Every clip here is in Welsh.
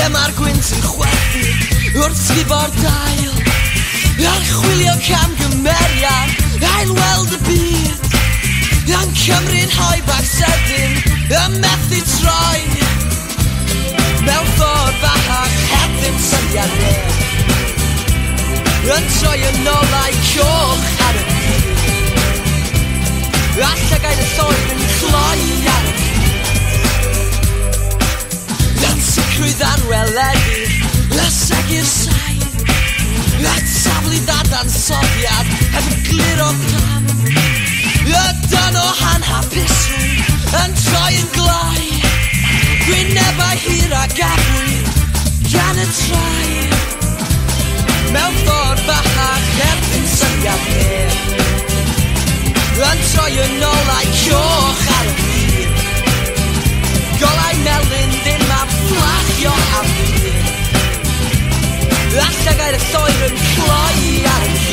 lle mae'r gwynt yn chwerthu wrth sgifo'r dail a'n chwilio camgymeriad ail weld y byd a'n cymryd hoi bach sedyn a methu troi mewn ffordd fach heb ddim syniad neb yn troi yn olau coch ar y byd a llygaid y lloer yn cloi ar y byd yn sicrwydd anweledig a segu'r sain a taflu dadansoddiad heb y glir o pam y don o hanhapusrwydd yn troi yn gloi gwynebau hir a gafwy gan y trai mewn ffordd bach heb ddim syniad neb yn troi yn olau coch ar y byd golau melyn ddim am fflachio am byd a llygaid y lloer yn cloi ar y byd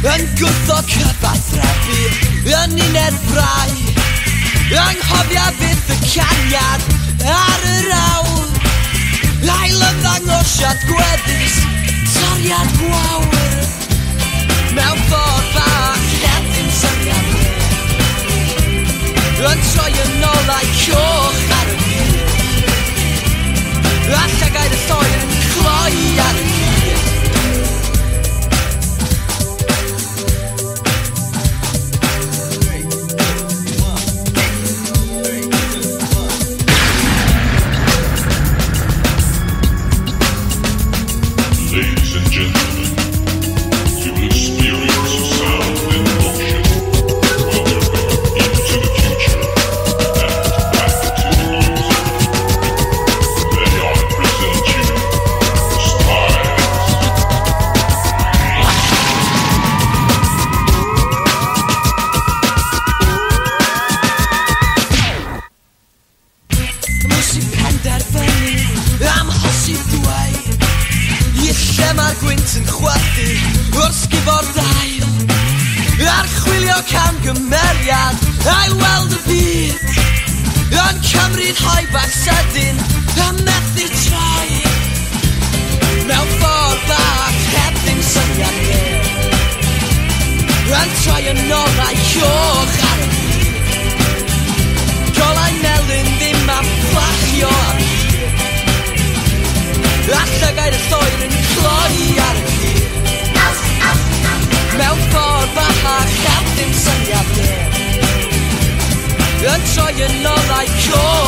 yn gwrtho cyfathrebu yn uned brau anghofia fydd y caniad ar yr awr ail ymddangosiad gweddus toriad gwawr mewn ffordd bach heb ddim syniad yn troi yn olau coch ar y byd a llygaid y lloer yn cloi ar y byd camgymeriad a'i weld y byd yn cymryd hoi bach sedyn a methu troi mewn ffordd bach heb ddim syniad neb yn troi yn olau coch ar y byd golau melyn ddim am fflachio am byd a llygaid y lloer yn cloi ar y byd mewn ffordd bach heb ddim syniad neb yn troi yn olau coch